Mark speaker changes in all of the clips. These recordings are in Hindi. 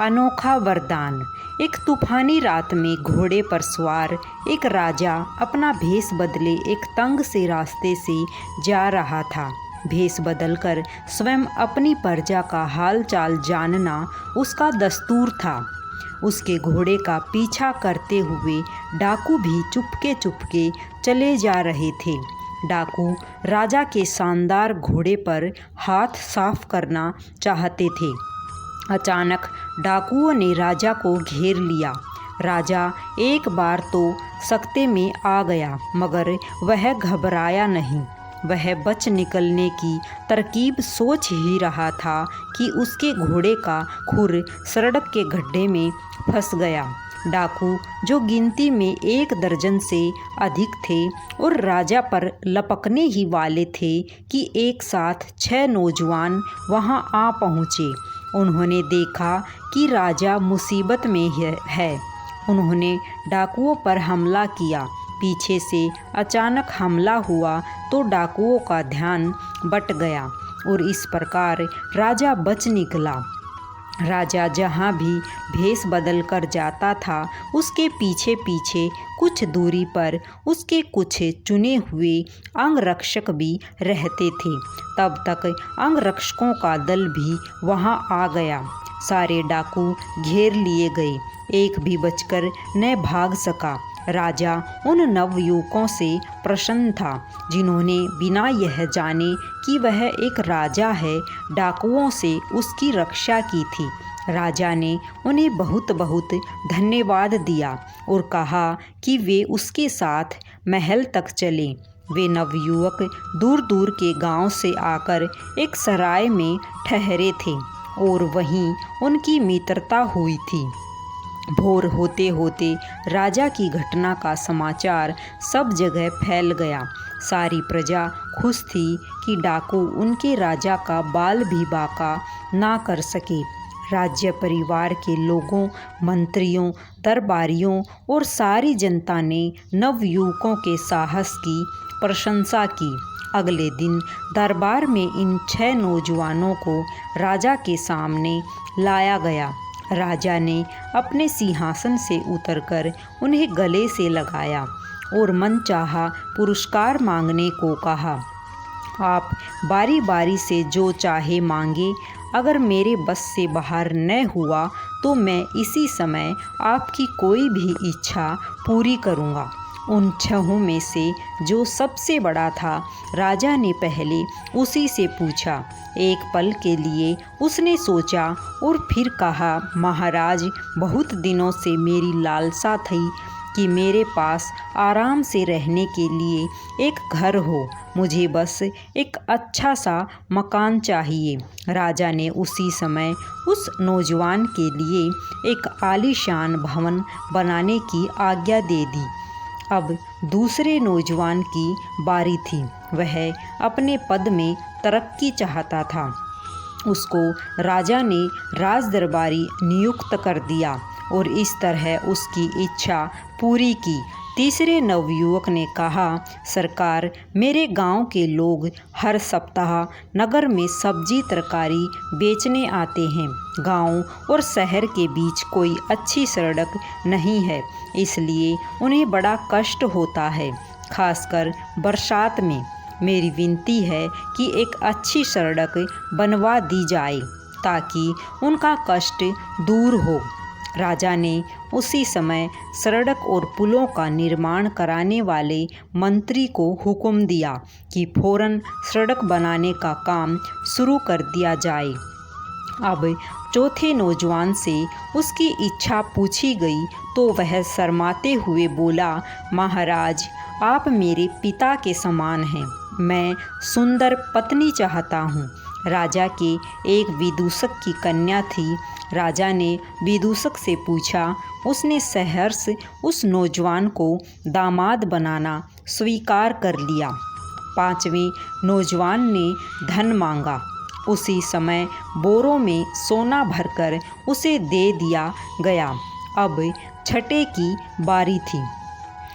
Speaker 1: अनोखा वरदान। एक तूफानी रात में घोड़े पर सवार एक राजा अपना भेष बदले एक तंग से रास्ते से जा रहा था। भेष बदलकर स्वयं अपनी प्रजा का हाल चाल जानना उसका दस्तूर था। उसके घोड़े का पीछा करते हुए डाकू भी चुपके चुपके चले जा रहे थे। डाकू राजा के शानदार घोड़े पर हाथ साफ करना चाहते थे। अचानक डाकुओं ने राजा को घेर लिया। राजा एक बार तो सकते में आ गया, मगर वह घबराया नहीं। वह बच निकलने की तरकीब सोच ही रहा था कि उसके घोड़े का खुर सड़क के गड्ढे में फंस गया। डाकू, जो गिनती में 1 दर्जन से अधिक थे और राजा पर लपकने ही वाले थे कि एक साथ 6 नौजवान वहां आ पहुँचे। उन्होंने देखा कि राजा मुसीबत में है। उन्होंने डाकुओं पर हमला किया। पीछे से अचानक हमला हुआ तो डाकुओं का ध्यान बट गया और इस प्रकार राजा बच निकला। राजा जहाँ भी भेष बदल कर जाता था, उसके पीछे पीछे कुछ दूरी पर उसके कुछ चुने हुए अंगरक्षक भी रहते थे। तब तक अंगरक्षकों का दल भी वहां आ गया। सारे डाकू घेर लिए गए, एक भी बचकर न भाग सका। राजा उन नवयुवकों से प्रसन्न था जिन्होंने बिना यह जाने कि वह एक राजा है, डाकुओं से उसकी रक्षा की थी। राजा ने उन्हें बहुत बहुत धन्यवाद दिया और कहा कि वे उसके साथ महल तक चलें। वे नवयुवक दूर दूर के गांव से आकर एक सराय में ठहरे थे और वहीं उनकी मित्रता हुई थी। भोर होते होते राजा की घटना का समाचार सब जगह फैल गया। सारी प्रजा खुश थी कि डाकू उनके राजा का बाल भी बाका ना कर सके। राज्य परिवार के लोगों, मंत्रियों, दरबारियों और सारी जनता ने नवयुवकों के साहस की प्रशंसा की। अगले दिन दरबार में इन 6 नौजवानों को राजा के सामने लाया गया। राजा ने अपने सिंहासन से उतरकर उन्हें गले से लगाया और मनचाहा पुरस्कार मांगने को कहा। आप बारी बारी से जो चाहे मांगे। अगर मेरे बस से बाहर न हुआ तो मैं इसी समय आपकी कोई भी इच्छा पूरी करूँगा। उन 6 में से जो सबसे बड़ा था, राजा ने पहले उसी से पूछा। एक पल के लिए उसने सोचा और फिर कहा, महाराज, बहुत दिनों से मेरी लालसा थी कि मेरे पास आराम से रहने के लिए एक घर हो। मुझे बस एक अच्छा सा मकान चाहिए। राजा ने उसी समय उस नौजवान के लिए एक आलीशान भवन बनाने की आज्ञा दे दी। अब दूसरे नौजवान की बारी थी। वह अपने पद में तरक्की चाहता था। उसको राजा ने राजदरबारी नियुक्त कर दिया और इस तरह उसकी इच्छा पूरी की। तीसरे नवयुवक ने कहा, सरकार, मेरे गांव के लोग हर सप्ताह नगर में सब्जी तरकारी बेचने आते हैं। गांव और शहर के बीच कोई अच्छी सड़क नहीं है, इसलिए उन्हें बड़ा कष्ट होता है, खासकर बरसात में। मेरी विनती है कि एक अच्छी सड़क बनवा दी जाए ताकि उनका कष्ट दूर हो। राजा ने उसी समय सड़क और पुलों का निर्माण कराने वाले मंत्री को हुक्म दिया कि फौरन सड़क बनाने का काम शुरू कर दिया जाए। अब चौथे नौजवान से उसकी इच्छा पूछी गई तो वह शर्माते हुए बोला, महाराज, आप मेरे पिता के समान हैं। मैं सुंदर पत्नी चाहता हूँ। राजा के एक विदूषक की कन्या थी। राजा ने विदूषक से पूछा। उसने सहर्ष उस नौजवान को दामाद बनाना स्वीकार कर लिया। 5वें नौजवान ने धन मांगा। उसी समय बोरों में सोना भरकर उसे दे दिया गया। अब 6ठे की बारी थी।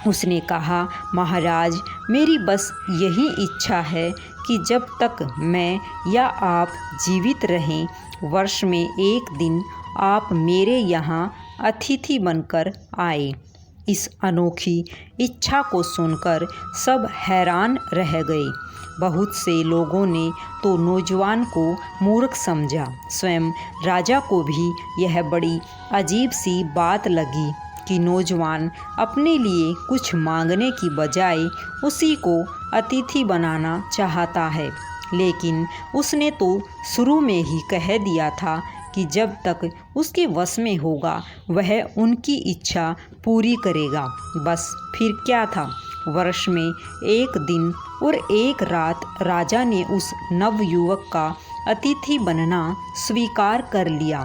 Speaker 1: उसने कहा, महाराज, मेरी बस यही इच्छा है कि जब तक मैं या आप जीवित रहें, वर्ष में एक दिन आप मेरे यहाँ अतिथि बनकर आए। इस अनोखी इच्छा को सुनकर सब हैरान रह गए। बहुत से लोगों ने तो नौजवान को मूर्ख समझा। स्वयं राजा को भी यह बड़ी अजीब सी बात लगी कि नौजवान अपने लिए कुछ मांगने की बजाय उसी को अतिथि बनाना चाहता है। लेकिन उसने तो शुरू में ही कह दिया था कि जब तक उसके वश में होगा वह उनकी इच्छा पूरी करेगा। बस फिर क्या था, वर्ष में एक दिन और एक रात राजा ने उस नवयुवक का अतिथि बनना स्वीकार कर लिया।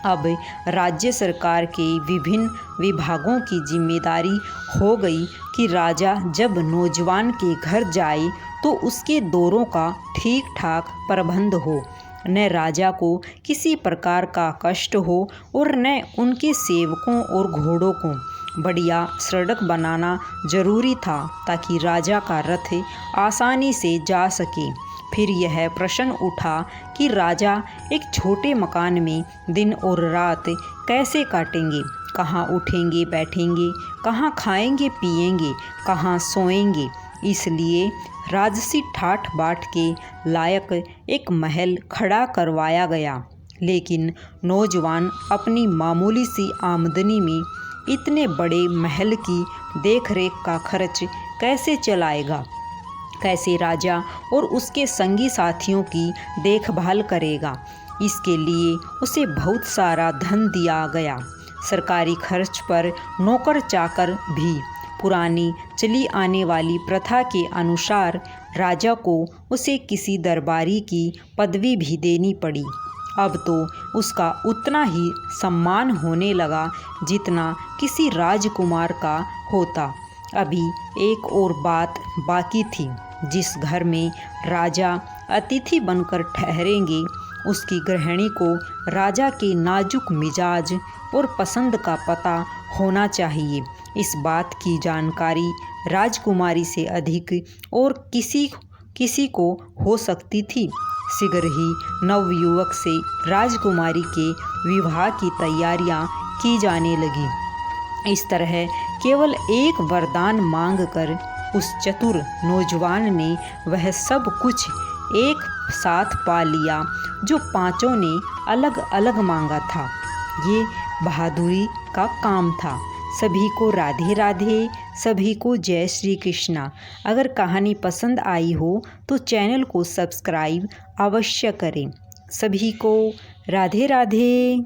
Speaker 1: अब राज्य सरकार के विभिन्न विभागों की जिम्मेदारी हो गई कि राजा जब नौजवान के घर जाए तो उसके दौरों का ठीक ठाक प्रबंध हो, न राजा को किसी प्रकार का कष्ट हो और न उनके सेवकों और घोड़ों को। बढ़िया सड़क बनाना जरूरी था ताकि राजा का रथ आसानी से जा सके। फिर यह प्रश्न उठा कि राजा एक छोटे मकान में दिन और रात कैसे काटेंगे, कहाँ उठेंगे बैठेंगे, कहाँ खाएंगे पिएंगे, कहाँ सोएंगे। इसलिए राजसी ठाठ बाट के लायक एक महल खड़ा करवाया गया। लेकिन नौजवान अपनी मामूली सी आमदनी में इतने बड़े महल की देखरेख का खर्च कैसे चलाएगा, कैसे राजा और उसके संगी साथियों की देखभाल करेगा। इसके लिए उसे बहुत सारा धन दिया गया। सरकारी खर्च पर नौकर चाकर भी। पुरानी चली आने वाली प्रथा के अनुसार राजा को उसे किसी दरबारी की पदवी भी देनी पड़ी। अब तो उसका उतना ही सम्मान होने लगा जितना किसी राजकुमार का होता। अभी एक और बात बाकी थी। जिस घर में राजा अतिथि बनकर ठहरेंगे उसकी गृहिणी को राजा के नाजुक मिजाज और पसंद का पता होना चाहिए। इस बात की जानकारी राजकुमारी से अधिक और किसी को हो सकती थी। शीघ्र ही नवयुवक से राजकुमारी के विवाह की तैयारियां की जाने लगी। इस तरह केवल एक वरदान मांगकर उस चतुर नौजवान ने वह सब कुछ एक साथ पा लिया जो पांचों ने अलग अलग मांगा था। ये बहादुरी का काम था। सभी को राधे राधे, सभी को जय श्री कृष्णा। अगर कहानी पसंद आई हो तो चैनल को सब्सक्राइब अवश्य करें। सभी को राधे राधे।